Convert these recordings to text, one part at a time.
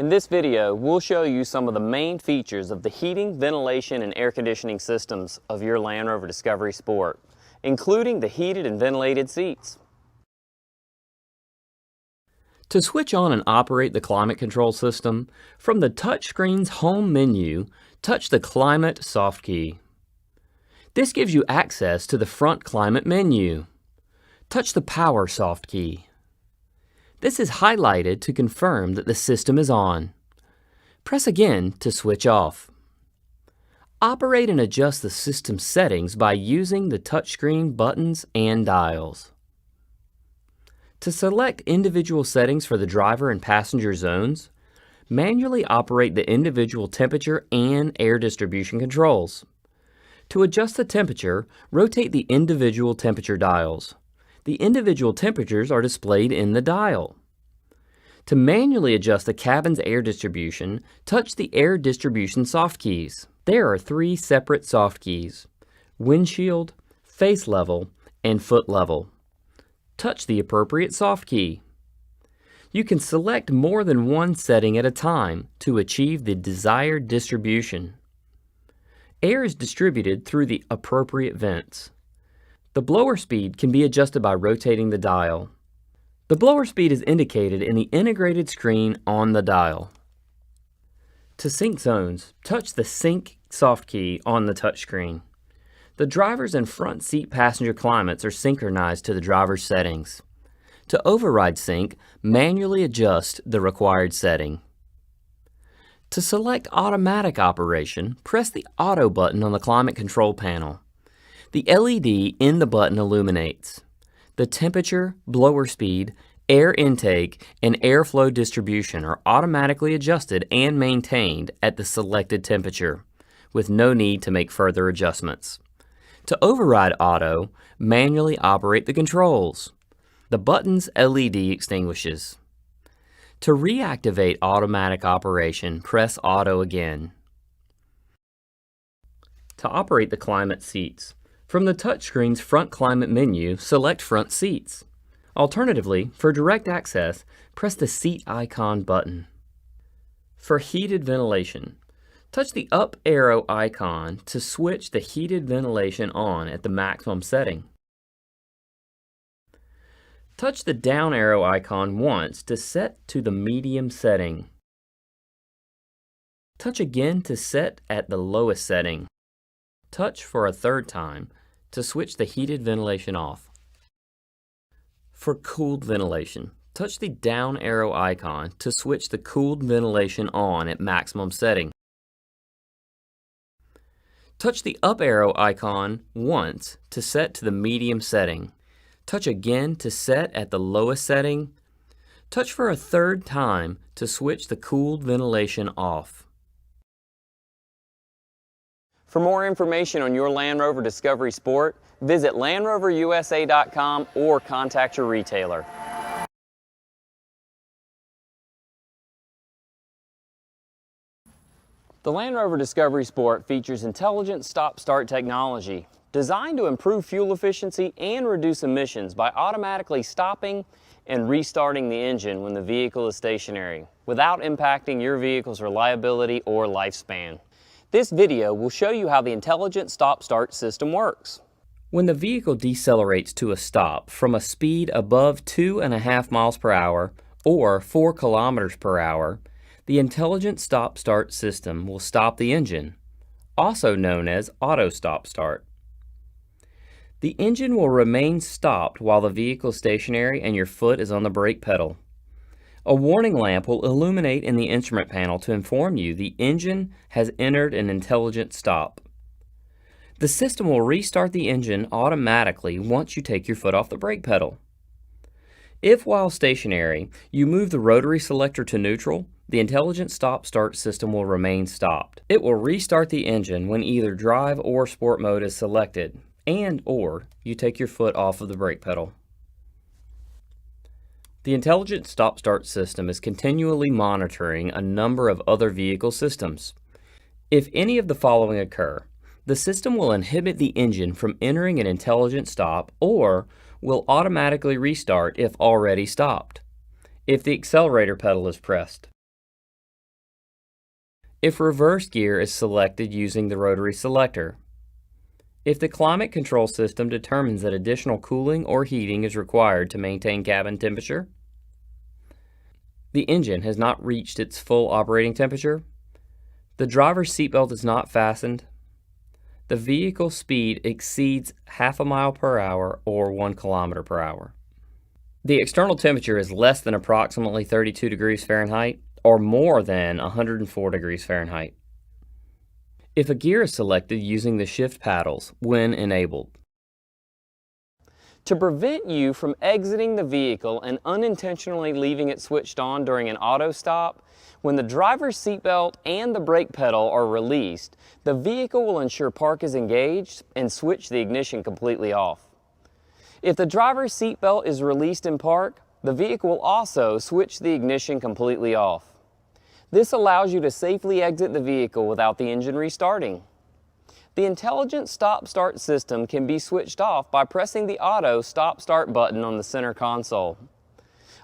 In this video, we'll show you some of the main features of the heating, ventilation, and air conditioning systems of your Land Rover Discovery Sport, including the heated and ventilated seats. To switch on and operate the climate control system, from the touchscreen's home menu, touch the Climate soft key. This gives you access to the front climate menu. Touch the Power soft key. This is highlighted to confirm that the system is on. Press again to switch off. Operate and adjust the system settings by using the touchscreen buttons and dials. To select individual settings for the driver and passenger zones, manually operate the individual temperature and air distribution controls. To adjust the temperature, rotate the individual temperature dials. The individual temperatures are displayed in the dial. To manually adjust the cabin's air distribution, touch the air distribution soft keys. There are 3 separate soft keys: windshield, face level, and foot level. Touch the appropriate soft key. You can select more than one setting at a time to achieve the desired distribution. Air is distributed through the appropriate vents. The blower speed can be adjusted by rotating the dial. The blower speed is indicated in the integrated screen on the dial. To sync zones, touch the Sync soft key on the touchscreen. The driver's and front seat passenger climates are synchronized to the driver's settings. To override sync, manually adjust the required setting. To select automatic operation, press the Auto button on the climate control panel. The LED in the button illuminates. The temperature, blower speed, air intake, and airflow distribution are automatically adjusted and maintained at the selected temperature, with no need to make further adjustments. To override auto, manually operate the controls. The button's LED extinguishes. To reactivate automatic operation, press auto again. To operate the climate seats, from the touchscreen's front climate menu, select Front Seats. Alternatively, for direct access, press the Seat icon button. For heated ventilation, touch the up arrow icon to switch the heated ventilation on at the maximum setting. Touch the down arrow icon once to set to the medium setting. Touch again to set at the lowest setting. Touch for a third time to switch the heated ventilation off. For cooled ventilation, touch the down arrow icon to switch the cooled ventilation on at maximum setting. Touch the up arrow icon once to set to the medium setting. Touch again to set at the lowest setting. Touch for a third time to switch the cooled ventilation off. For more information on your Land Rover Discovery Sport, visit LandRoverUSA.com or contact your retailer. The Land Rover Discovery Sport features intelligent stop-start technology designed to improve fuel efficiency and reduce emissions by automatically stopping and restarting the engine when the vehicle is stationary, without impacting your vehicle's reliability or lifespan. This video will show you how the intelligent stop-start system works. When the vehicle decelerates to a stop from a speed above 2.5 miles per hour or 4 kilometers per hour, the intelligent stop-start system will stop the engine, also known as auto stop-start. The engine will remain stopped while the vehicle is stationary and your foot is on the brake pedal. A warning lamp will illuminate in the instrument panel to inform you the engine has entered an intelligent stop. The system will restart the engine automatically once you take your foot off the brake pedal. If while stationary, you move the rotary selector to neutral, the intelligent stop-start system will remain stopped. It will restart the engine when either drive or sport mode is selected, and/or you take your foot off of the brake pedal. The intelligent stop-start system is continually monitoring a number of other vehicle systems. If any of the following occur, the system will inhibit the engine from entering an intelligent stop or will automatically restart if already stopped. If the accelerator pedal is pressed, if reverse gear is selected using the rotary selector, if the climate control system determines that additional cooling or heating is required to maintain cabin temperature, the engine has not reached its full operating temperature, the driver's seatbelt is not fastened, the vehicle speed exceeds half a mile per hour or 1 kilometer per hour. The external temperature is less than approximately 32 degrees Fahrenheit or more than 104 degrees Fahrenheit. If a gear is selected using the shift paddles when enabled. To prevent you from exiting the vehicle and unintentionally leaving it switched on during an auto stop, when the driver's seatbelt and the brake pedal are released, the vehicle will ensure park is engaged and switch the ignition completely off. If the driver's seatbelt is released in park, the vehicle will also switch the ignition completely off. This allows you to safely exit the vehicle without the engine restarting. The intelligent stop-start system can be switched off by pressing the auto stop-start button on the center console.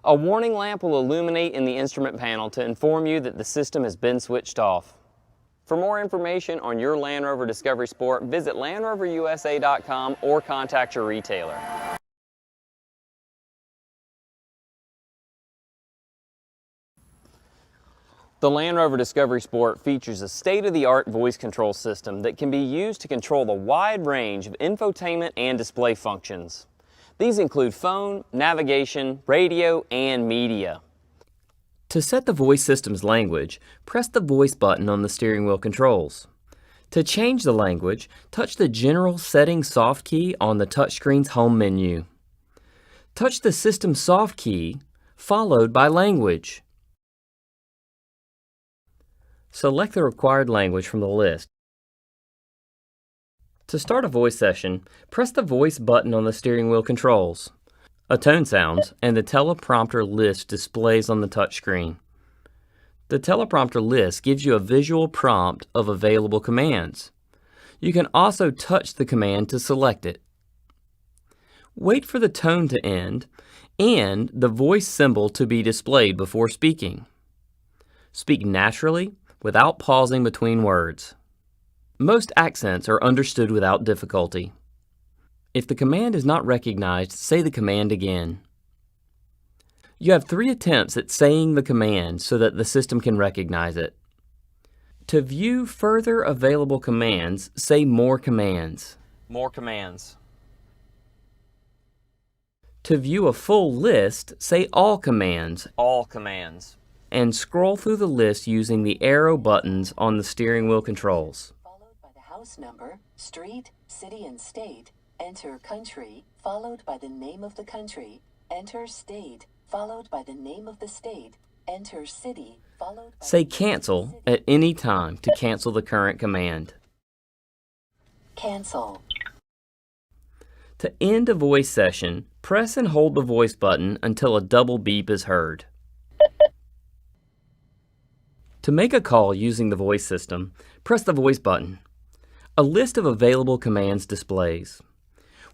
A warning lamp will illuminate in the instrument panel to inform you that the system has been switched off. For more information on your Land Rover Discovery Sport, visit LandRoverUSA.com or contact your retailer. The Land Rover Discovery Sport features a state-of-the-art voice control system that can be used to control the wide range of infotainment and display functions. These include phone, navigation, radio, and media. To set the voice system's language, press the voice button on the steering wheel controls. To change the language, touch the General Settings soft key on the touchscreen's home menu. Touch the System soft key, followed by Language. Select the required language from the list. To start a voice session, press the voice button on the steering wheel controls. A tone sounds and the teleprompter list displays on the touchscreen. The teleprompter list gives you a visual prompt of available commands. You can also touch the command to select it. Wait for the tone to end and the voice symbol to be displayed before speaking. Speak naturally, without pausing between words. Most accents are understood without difficulty. If the command is not recognized, say the command again. You have 3 attempts at saying the command so that the system can recognize it. To view further available commands, say More Commands. More commands. To view a full list, say All Commands. All commands. And scroll through the list using the arrow buttons on the steering wheel controls. Followed by the house number, street, city and state, enter country, followed by the name of the country, enter state, followed by the name of the state, enter city, followed by Say Cancel at any time to cancel the current command. Cancel. To end a voice session, press and hold the voice button until a double beep is heard. To make a call using the voice system, press the voice button. A list of available commands displays.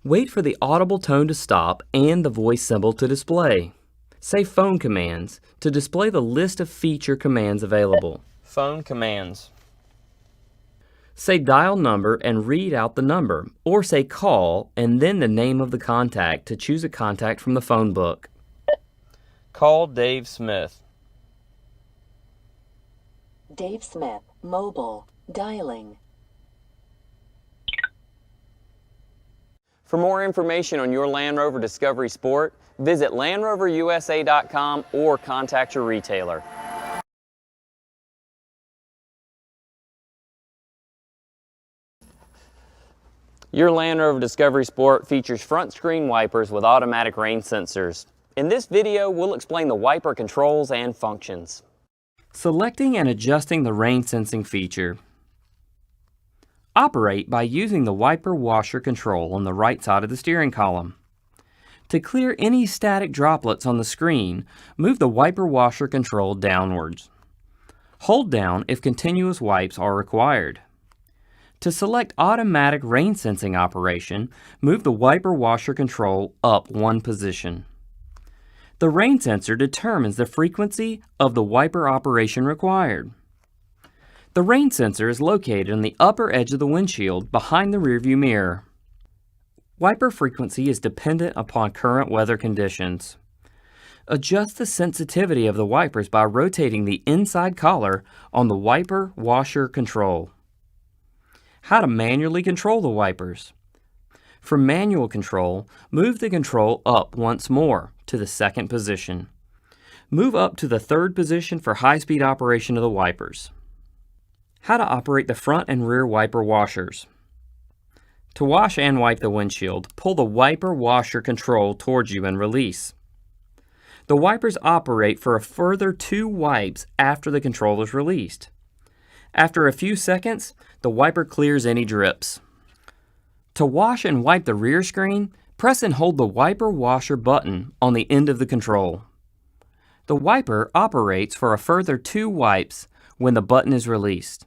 Wait for the audible tone to stop and the voice symbol to display. Say Phone Commands to display the list of feature commands available. Phone commands. Say Dial Number and read out the number, or say Call and then the name of the contact to choose a contact from the phone book. Call Dave Smith. Dave Smith, mobile, dialing. For more information on your Land Rover Discovery Sport, visit LandRoverUSA.com or contact your retailer. Your Land Rover Discovery Sport features front screen wipers with automatic rain sensors. In this video, we'll explain the wiper controls and functions. Selecting and adjusting the rain sensing feature. Operate by using the wiper washer control on the right side of the steering column. To clear any static droplets on the screen, move the wiper washer control downwards. Hold down if continuous wipes are required. To select automatic rain sensing operation, move the wiper washer control up 1 position. The rain sensor determines the frequency of the wiper operation required. The rain sensor is located on the upper edge of the windshield behind the rearview mirror. Wiper frequency is dependent upon current weather conditions. Adjust the sensitivity of the wipers by rotating the inside collar on the wiper washer control. How to manually control the wipers. For manual control, move the control up once more to the second position. Move up to the third position for high-speed operation of the wipers. How to operate the front and rear wiper washers. To wash and wipe the windshield, pull the wiper washer control towards you and release. The wipers operate for a further 2 wipes after the control is released. After a few seconds, the wiper clears any drips. To wash and wipe the rear screen, press and hold the wiper washer button on the end of the control. The wiper operates for a further 2 wipes when the button is released.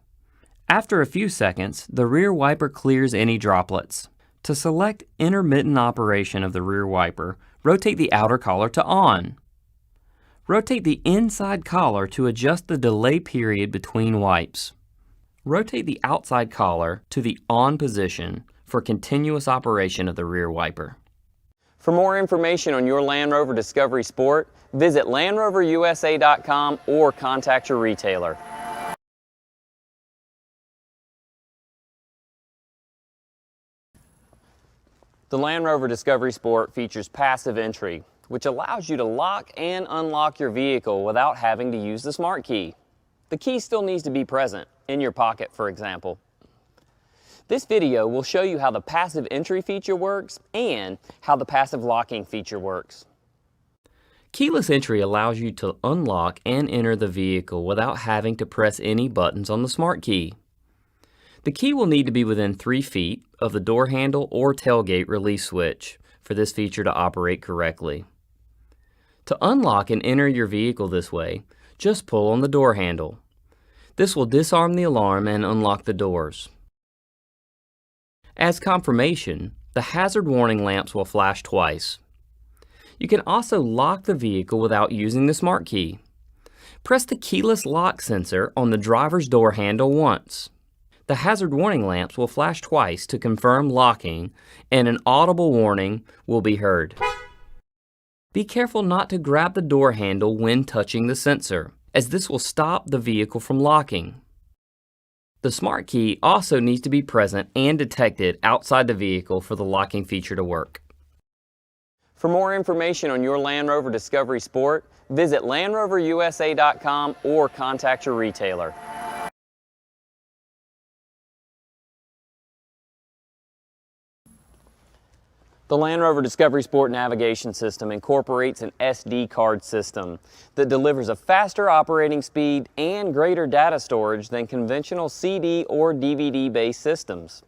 After a few seconds, the rear wiper clears any droplets. To select intermittent operation of the rear wiper, rotate the outer collar to on. Rotate the inside collar to adjust the delay period between wipes. Rotate the outside collar to the on position for continuous operation of the rear wiper. For more information on your Land Rover Discovery Sport, visit LandRoverUSA.com or contact your retailer. The Land Rover Discovery Sport features passive entry, which allows you to lock and unlock your vehicle without having to use the smart key. The key still needs to be present, in your pocket for example. This video will show you how the passive entry feature works and how the passive locking feature works. Keyless entry allows you to unlock and enter the vehicle without having to press any buttons on the smart key. The key will need to be within 3 feet of the door handle or tailgate release switch for this feature to operate correctly. To unlock and enter your vehicle this way, just pull on the door handle. This will disarm the alarm and unlock the doors. As confirmation, the hazard warning lamps will flash twice. You can also lock the vehicle without using the smart key. Press the keyless lock sensor on the driver's door handle once. The hazard warning lamps will flash twice to confirm locking, and an audible warning will be heard. Be careful not to grab the door handle when touching the sensor, as this will stop the vehicle from locking. The smart key also needs to be present and detected outside the vehicle for the locking feature to work. For more information on your Land Rover Discovery Sport, visit LandRoverUSA.com or contact your retailer. The Land Rover Discovery Sport navigation system incorporates an SD card system that delivers a faster operating speed and greater data storage than conventional CD or DVD-based systems.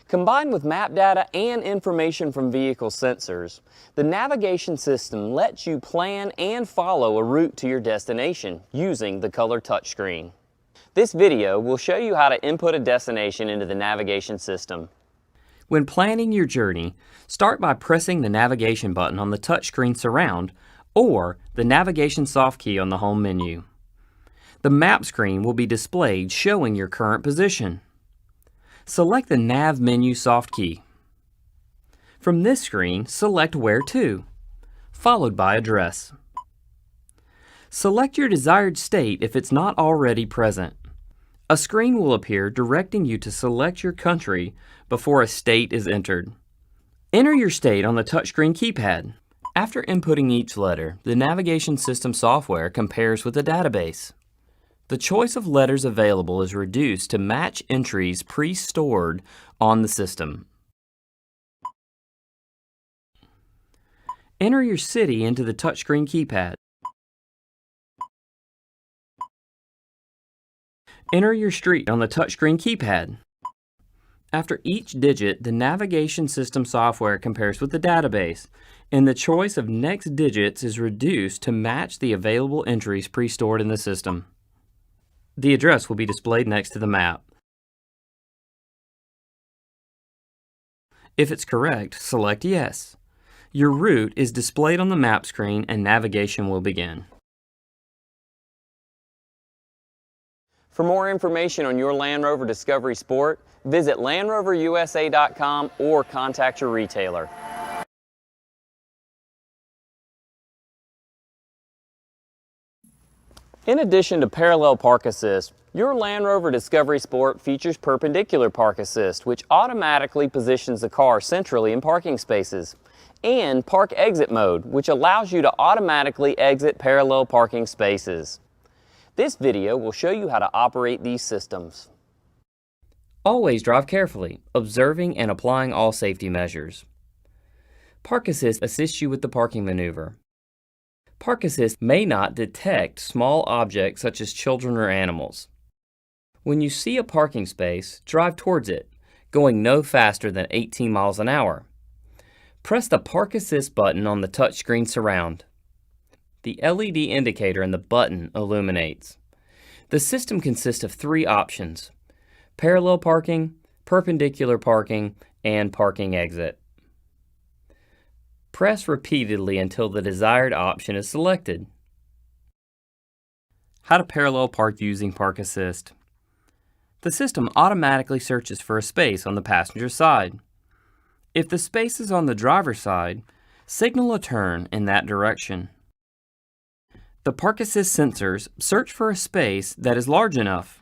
Combined with map data and information from vehicle sensors, the navigation system lets you plan and follow a route to your destination using the color touchscreen. This video will show you how to input a destination into the navigation system. When planning your journey, start by pressing the navigation button on the touchscreen surround or the navigation soft key on the home menu. The map screen will be displayed showing your current position. Select the Nav menu soft key. From this screen, select Where To, followed by Address. Select your desired state if it's not already present. A screen will appear directing you to select your country before a state is entered. Enter your state on the touchscreen keypad. After inputting each letter, the navigation system software compares with the database. The choice of letters available is reduced to match entries pre-stored on the system. Enter your city into the touchscreen keypad. Enter your street on the touchscreen keypad. After each digit, the navigation system software compares with the database, and the choice of next digits is reduced to match the available entries pre-stored in the system. The address will be displayed next to the map. If it's correct, select Yes. Your route is displayed on the map screen and navigation will begin. For more information on your Land Rover Discovery Sport, visit LandRoverUSA.com or contact your retailer. In addition to parallel park assist, your Land Rover Discovery Sport features perpendicular park assist, which automatically positions the car centrally in parking spaces, and park exit mode, which allows you to automatically exit parallel parking spaces. This video will show you how to operate these systems. Always drive carefully, observing and applying all safety measures. Park Assist assists you with the parking maneuver. Park Assist may not detect small objects such as children or animals. When you see a parking space, drive towards it, going no faster than 18 miles an hour. Press the Park Assist button on the touchscreen surround. The LED indicator in the button illuminates. The system consists of 3 options: parallel parking, perpendicular parking, and parking exit. Press repeatedly until the desired option is selected. How to parallel park using Park Assist. The system automatically searches for a space on the passenger side. If the space is on the driver's side, signal a turn in that direction. The Park Assist sensors search for a space that is large enough.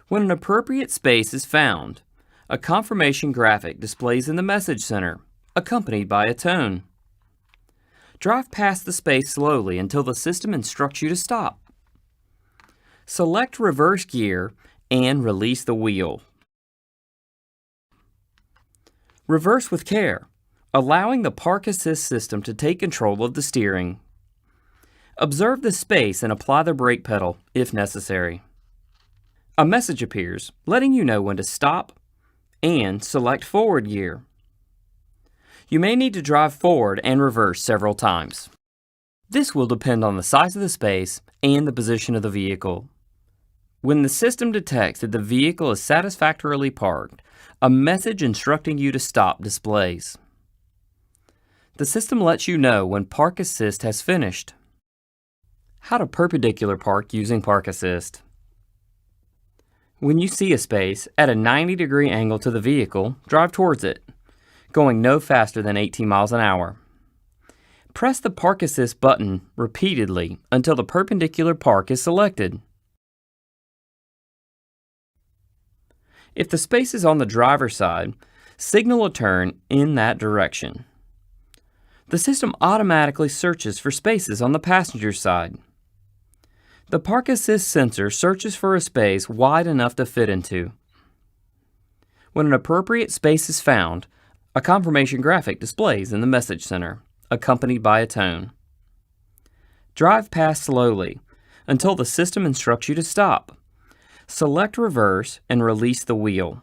When an appropriate space is found, a confirmation graphic displays in the message center, accompanied by a tone. Drive past the space slowly until the system instructs you to stop. Select reverse gear and release the wheel. Reverse with care, allowing the Park Assist system to take control of the steering. Observe the space and apply the brake pedal if necessary. A message appears letting you know when to stop and select forward gear. You may need to drive forward and reverse several times. This will depend on the size of the space and the position of the vehicle. When the system detects that the vehicle is satisfactorily parked, a message instructing you to stop displays. The system lets you know when Park Assist has finished. How to perpendicular park using Park Assist. When you see a space at a 90-degree angle to the vehicle, drive towards it, going no faster than 18 miles an hour. Press the Park Assist button repeatedly until the perpendicular park is selected. If the space is on the driver's side, signal a turn in that direction. The system automatically searches for spaces on the passenger's side. The Park Assist sensor searches for a space wide enough to fit into. When an appropriate space is found, a confirmation graphic displays in the message center, accompanied by a tone. Drive past slowly until the system instructs you to stop. Select reverse and release the wheel.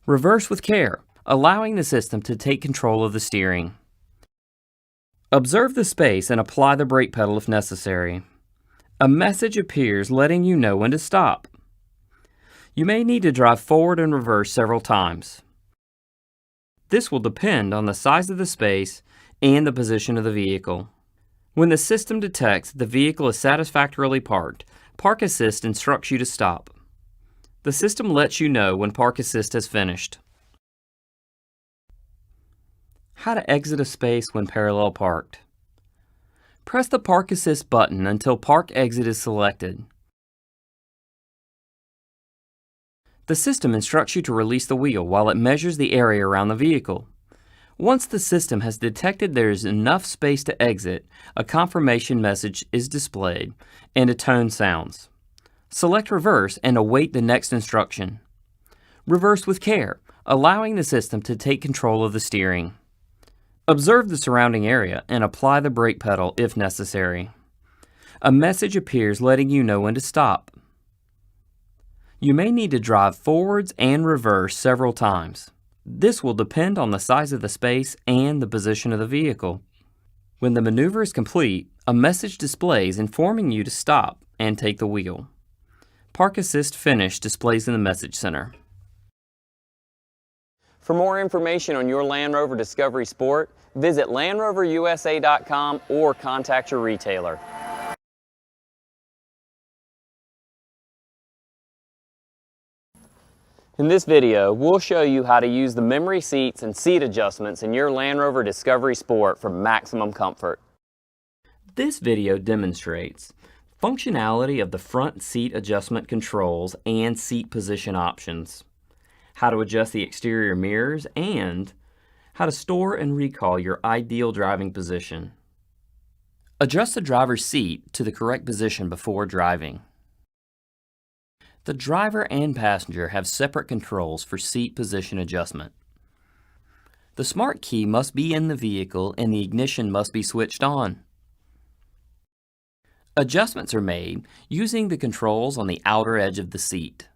Reverse with care, allowing the system to take control of the steering. Observe the space and apply the brake pedal if necessary. A message appears letting you know when to stop. You may need to drive forward and reverse several times. This will depend on the size of the space and the position of the vehicle. When the system detects the vehicle is satisfactorily parked, Park Assist instructs you to stop. The system lets you know when Park Assist has finished. How to exit a space when parallel parked. Press the Park Assist button until Park Exit is selected. The system instructs you to release the wheel while it measures the area around the vehicle. Once the system has detected there is enough space to exit, a confirmation message is displayed and a tone sounds. Select reverse and await the next instruction. Reverse with care, allowing the system to take control of the steering. Observe the surrounding area and apply the brake pedal if necessary. A message appears letting you know when to stop. You may need to drive forwards and reverse several times. This will depend on the size of the space and the position of the vehicle. When the maneuver is complete, a message displays informing you to stop and take the wheel. Park Assist Finished displays in the message center. For more information on your Land Rover Discovery Sport, visit LandRoverUSA.com or contact your retailer. In this video, we'll show you how to use the memory seats and seat adjustments in your Land Rover Discovery Sport for maximum comfort. This video demonstrates functionality of the front seat adjustment controls and seat position options, how to adjust the exterior mirrors, and how to store and recall your ideal driving position. Adjust the driver's seat to the correct position before driving. The driver and passenger have separate controls for seat position adjustment. The smart key must be in the vehicle and the ignition must be switched on. Adjustments are made using the controls on the outer edge of the seat.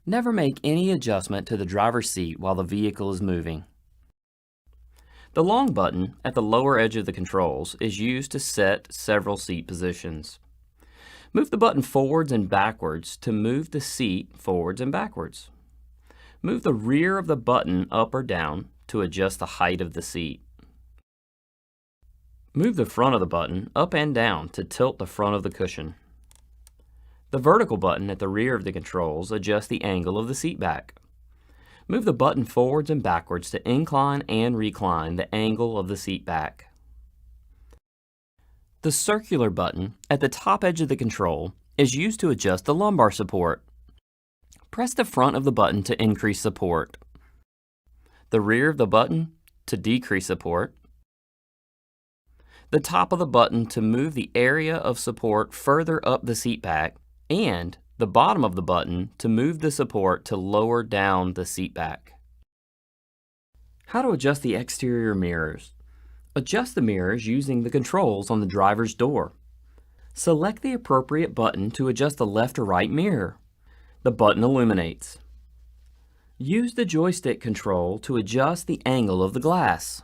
Never make any adjustment to the driver's seat while the vehicle is moving. The long button at the lower edge of the controls is used to set several seat positions. Move the button forwards and backwards to move the seat forwards and backwards. Move the rear of the button up or down to adjust the height of the seat. Move the front of the button up and down to tilt the front of the cushion. The vertical button at the rear of the controls adjusts the angle of the seat back. Move the button forwards and backwards to incline and recline the angle of the seat back. The circular button at the top edge of the control is used to adjust the lumbar support. Press the front of the button to increase support, the rear of the button to decrease support, the top of the button to move the area of support further up the seat back, and the bottom of the button to move the support to lower down the seat back. How to adjust the exterior mirrors. Adjust the mirrors using the controls on the driver's door. Select the appropriate button to adjust the left or right mirror. The button illuminates. Use the joystick control to adjust the angle of the glass.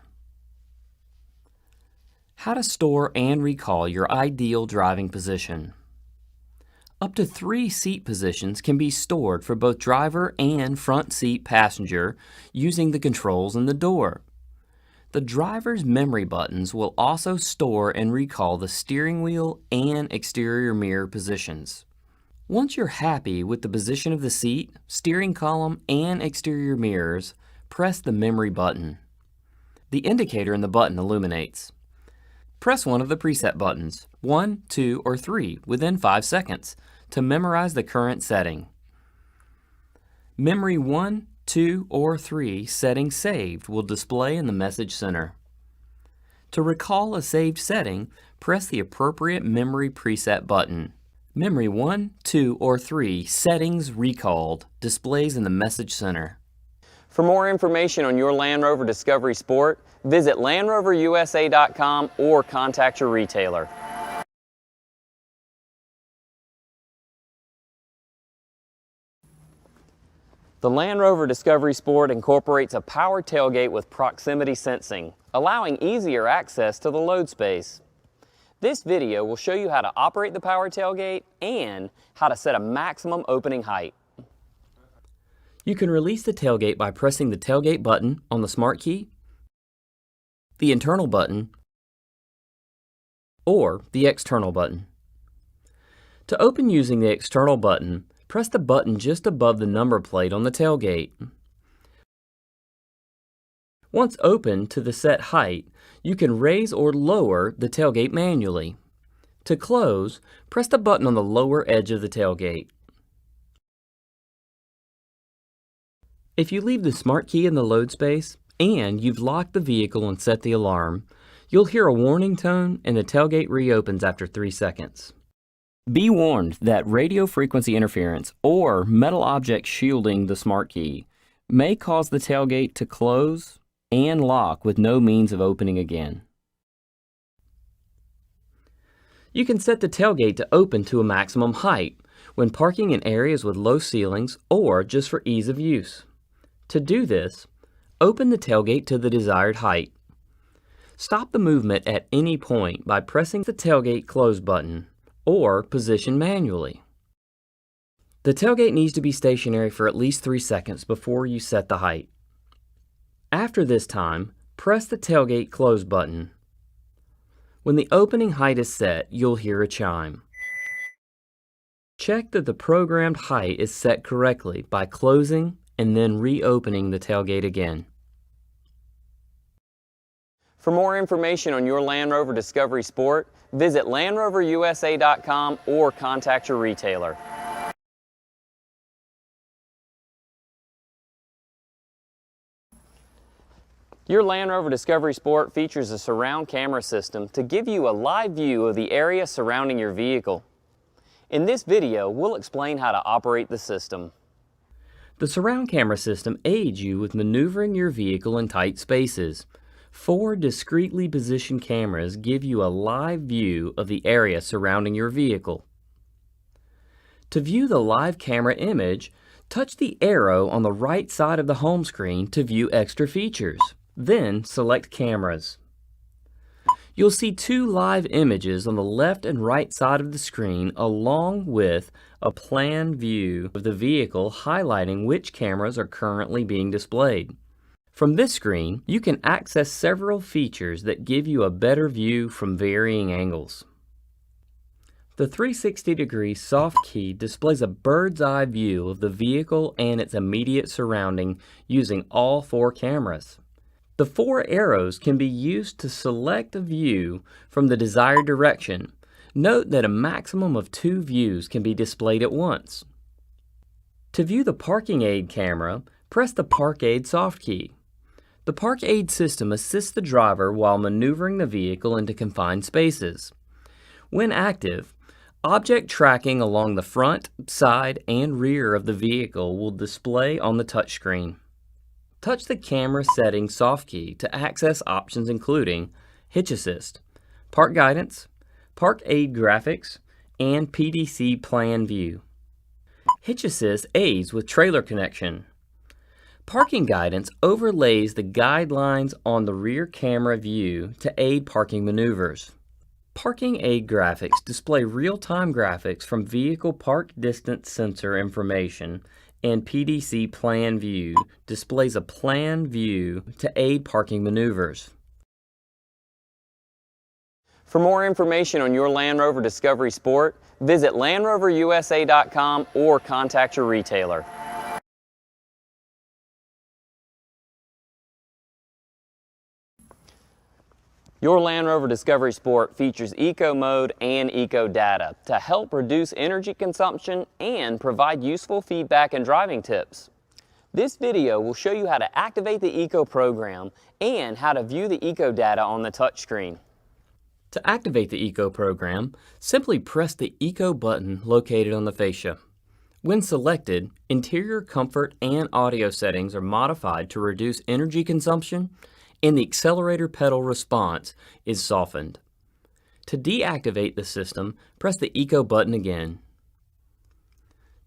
How to store and recall your ideal driving position. Up to 3 seat positions can be stored for both driver and front seat passenger using the controls in the door. The driver's memory buttons will also store and recall the steering wheel and exterior mirror positions. Once you're happy with the position of the seat, steering column, and exterior mirrors, press the memory button. The indicator in the button illuminates. Press one of the preset buttons, 1, 2, or 3, within 5 seconds to memorize the current setting. Memory 1, 2, or 3 setting saved will display in the message center. To recall a saved setting, press the appropriate memory preset button. Memory 1, 2, or 3 settings recalled displays in the message center. For more information on your Land Rover Discovery Sport, visit LandRoverUSA.com or contact your retailer. The Land Rover Discovery Sport incorporates a power tailgate with proximity sensing, allowing easier access to the load space. This video will show you how to operate the power tailgate and how to set a maximum opening height. You can release the tailgate by pressing the tailgate button on the smart key, the internal button, or the external button. To open using the external button, press the button just above the number plate on the tailgate. Once opened to the set height, you can raise or lower the tailgate manually. To close, press the button on the lower edge of the tailgate. If you leave the smart key in the load space and you've locked the vehicle and set the alarm, you'll hear a warning tone and the tailgate reopens after 3 seconds. Be warned that radio frequency interference or metal objects shielding the smart key may cause the tailgate to close and lock with no means of opening again. You can set the tailgate to open to a maximum height when parking in areas with low ceilings or just for ease of use. To do this, open the tailgate to the desired height. Stop the movement at any point by pressing the tailgate close button or position manually. The tailgate needs to be stationary for at least 3 seconds before you set the height. After this time, press the tailgate close button. When the opening height is set, you'll hear a chime. Check that the programmed height is set correctly by closing and then reopening the tailgate again. For more information on your Land Rover Discovery Sport, visit LandRoverUSA.com or contact your retailer. Your Land Rover Discovery Sport features a surround camera system to give you a live view of the area surrounding your vehicle. In this video, we'll explain how to operate the system. The surround camera system aids you with maneuvering your vehicle in tight spaces. 4 discretely positioned cameras give you a live view of the area surrounding your vehicle. To view the live camera image, touch the arrow on the right side of the home screen to view extra features. Then select Cameras. You'll see 2 live images on the left and right side of the screen, along with a plan view of the vehicle highlighting which cameras are currently being displayed. From this screen, you can access several features that give you a better view from varying angles. The 360-degree soft key displays a bird's eye view of the vehicle and its immediate surrounding using all 4 cameras. The 4 arrows can be used to select a view from the desired direction. Note that a maximum of 2 views can be displayed at once. To view the parking aid camera, press the Park Aid soft key. The Park Aid system assists the driver while maneuvering the vehicle into confined spaces. When active, object tracking along the front, side, and rear of the vehicle will display on the touchscreen. Touch the camera settings soft key to access options including Hitch Assist, Park Guidance, Park Aid Graphics, and PDC Plan View. Hitch Assist aids with trailer connection. Parking Guidance overlays the guidelines on the rear camera view to aid parking maneuvers. Parking Aid Graphics display real-time graphics from vehicle park distance sensor information, and PDC Plan View displays a plan view to aid parking maneuvers. For more information on your Land Rover Discovery Sport, visit LandRoverUSA.com or contact your retailer. Your Land Rover Discovery Sport features Eco Mode and Eco Data to help reduce energy consumption and provide useful feedback and driving tips. This video will show you how to activate the Eco program and how to view the Eco Data on the touchscreen. To activate the Eco program, simply press the Eco button located on the fascia. When selected, interior comfort and audio settings are modified to reduce energy consumption, and the accelerator pedal response is softened. To deactivate the system, press the Eco button again.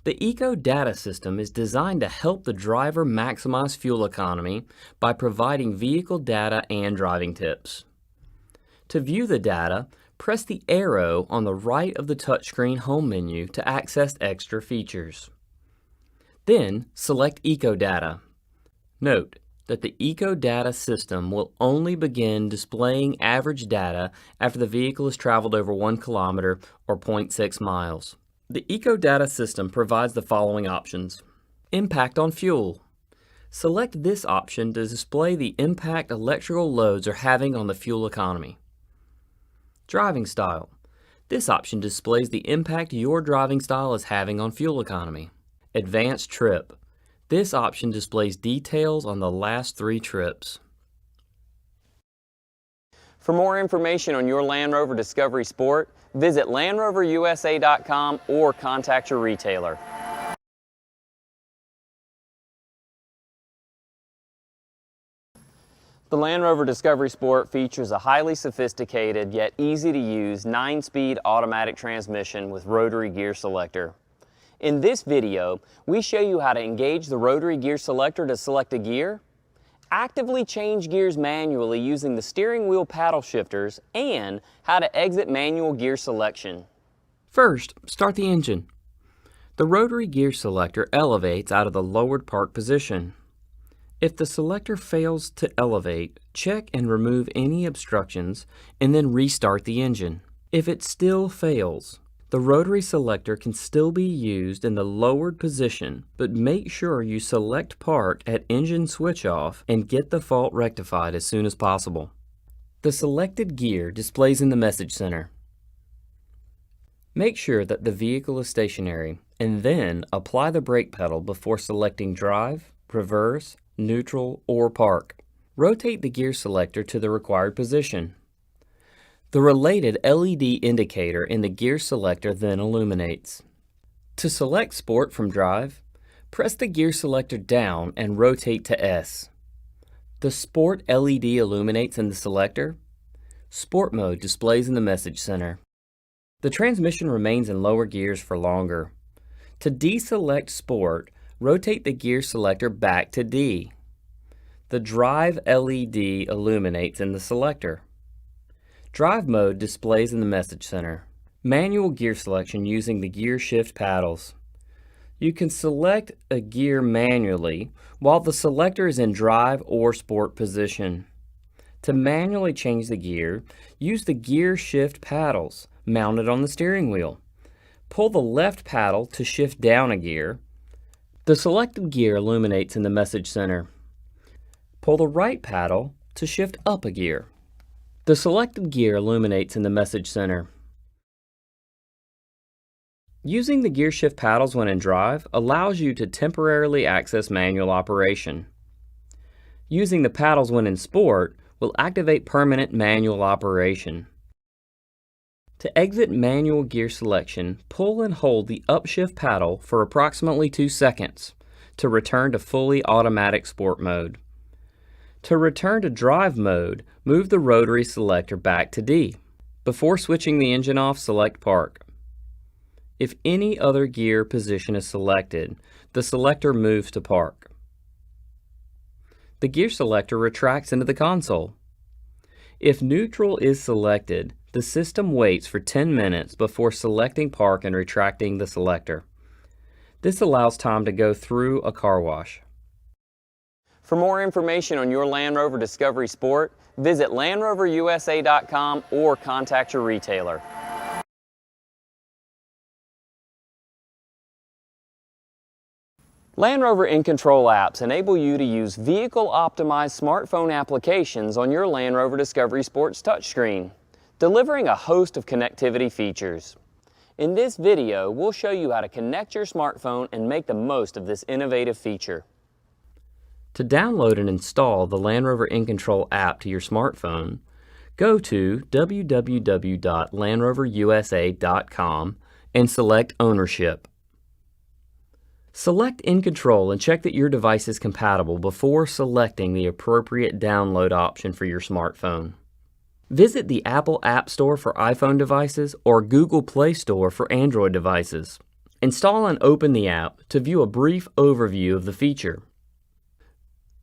The Eco Data system is designed to help the driver maximize fuel economy by providing vehicle data and driving tips. To view the data, press the arrow on the right of the touchscreen home menu to access extra features. Then select Eco Data. Note that the Eco Data system will only begin displaying average data after the vehicle has traveled over 1 kilometer or 0.6 miles. The Eco Data system provides the following options. Impact on fuel. Select this option to display the impact electrical loads are having on the fuel economy. Driving style. This option displays the impact your driving style is having on fuel economy. Advanced trip. This option displays details on the last 3 trips. For more information on your Land Rover Discovery Sport, visit LandRoverUSA.com or contact your retailer. The Land Rover Discovery Sport features a highly sophisticated yet easy to use 9-speed automatic transmission with rotary gear selector. In this video, we show you how to engage the rotary gear selector to select a gear, actively change gears manually using the steering wheel paddle shifters, and how to exit manual gear selection. First, start the engine. The rotary gear selector elevates out of the lowered park position. If the selector fails to elevate, check and remove any obstructions and then restart the engine. If it still fails, The rotary selector can still be used in the lowered position, but make sure you select Park at Engine Switch Off and get the fault rectified as soon as possible. The selected gear displays in the Message Center. Make sure that the vehicle is stationary and then apply the brake pedal before selecting Drive, Reverse, Neutral, or Park. Rotate the gear selector to the required position. The related LED indicator in the gear selector then illuminates. To select Sport from Drive, press the gear selector down and rotate to S. The Sport LED illuminates in the selector. Sport mode displays in the Message Center. The transmission remains in lower gears for longer. To deselect Sport, rotate the gear selector back to D. The Drive LED illuminates in the selector. Drive mode displays in the Message Center. Manual gear selection using the gear shift paddles. You can select a gear manually while the selector is in drive or sport position. To manually change the gear, use the gear shift paddles mounted on the steering wheel. Pull the left paddle to shift down a gear. The selected gear illuminates in the Message Center. Pull the right paddle to shift up a gear. The selected gear illuminates in the Message Center. Using the gear shift paddles when in drive allows you to temporarily access manual operation. Using the paddles when in sport will activate permanent manual operation. To exit manual gear selection, pull and hold the upshift paddle for approximately 2 seconds to return to fully automatic sport mode. To return to drive mode, move the rotary selector back to D. Before switching the engine off, select Park. If any other gear position is selected, the selector moves to Park. The gear selector retracts into the console. If neutral is selected, the system waits for 10 minutes before selecting Park and retracting the selector. This allows time to go through a car wash. For more information on your Land Rover Discovery Sport, visit LandRoverUSA.com or contact your retailer. Land Rover In-Control apps enable you to use vehicle-optimized smartphone applications on your Land Rover Discovery Sport's touchscreen, delivering a host of connectivity features. In this video, we'll show you how to connect your smartphone and make the most of this innovative feature. To download and install the Land Rover In-Control app to your smartphone, go to www.landroverusa.com and select Ownership. Select In-Control and check that your device is compatible before selecting the appropriate download option for your smartphone. Visit the Apple App Store for iPhone devices or Google Play Store for Android devices. Install and open the app to view a brief overview of the feature.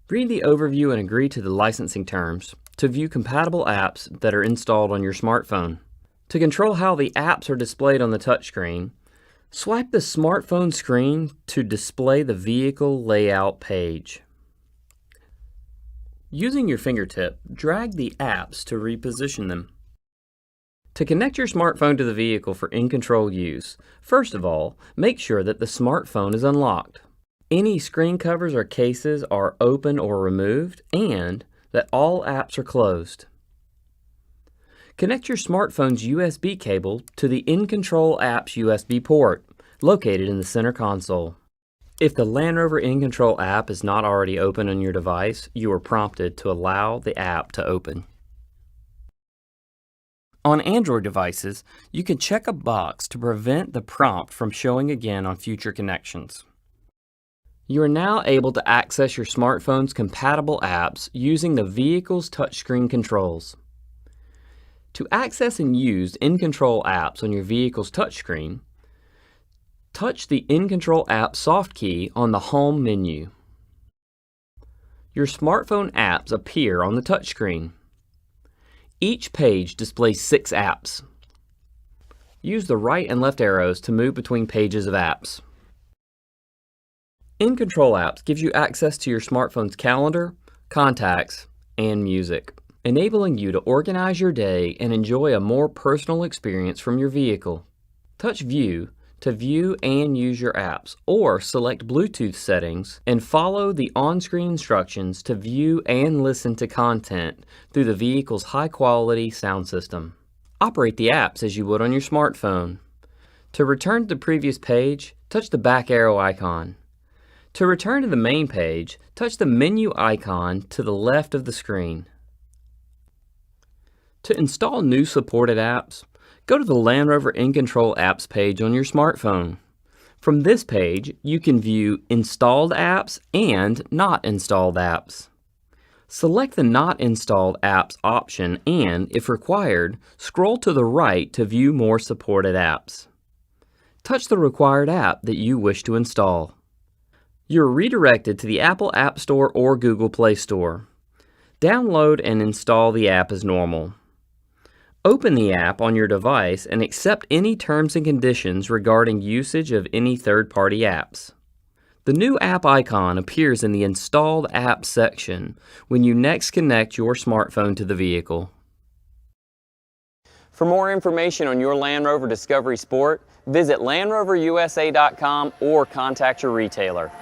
Read the overview and agree to the licensing terms to view compatible apps that are installed on your smartphone. To control how the apps are displayed on the touchscreen, swipe the smartphone screen to display the vehicle layout page. Using your fingertip, drag the apps to reposition them. To connect your smartphone to the vehicle for In-Control use, first of all, make sure that the smartphone is unlocked. Any screen covers or cases are open or removed, and that all apps are closed. Connect your smartphone's USB cable to the In-Control app's USB port, located in the center console. If the Land Rover In-Control app is not already open on your device, you are prompted to allow the app to open. On Android devices, you can check a box to prevent the prompt from showing again on future connections. You are now able to access your smartphone's compatible apps using the vehicle's touchscreen controls. To access and use In-Control apps on your vehicle's touchscreen, touch the In-Control app soft key on the Home menu. Your smartphone apps appear on the touchscreen. Each page displays 6 apps. Use the right and left arrows to move between pages of apps. In-Control apps gives you access to your smartphone's calendar, contacts, and music, enabling you to organize your day and enjoy a more personal experience from your vehicle. Touch View to view and use your apps, or select Bluetooth settings and follow the on-screen instructions to view and listen to content through the vehicle's high-quality sound system. Operate the apps as you would on your smartphone. To return to the previous page, touch the back arrow icon. To return to the main page, touch the menu icon to the left of the screen. To install new supported apps, go to the Land Rover In-Control apps page on your smartphone. From this page, you can view installed apps and not installed apps. Select the Not Installed Apps option and, if required, scroll to the right to view more supported apps. Touch the required app that you wish to install. You're redirected to the Apple App Store or Google Play Store. Download and install the app as normal. Open the app on your device and accept any terms and conditions regarding usage of any third-party apps. The new app icon appears in the Installed Apps section when you next connect your smartphone to the vehicle. For more information on your Land Rover Discovery Sport, visit LandRoverUSA.com or contact your retailer.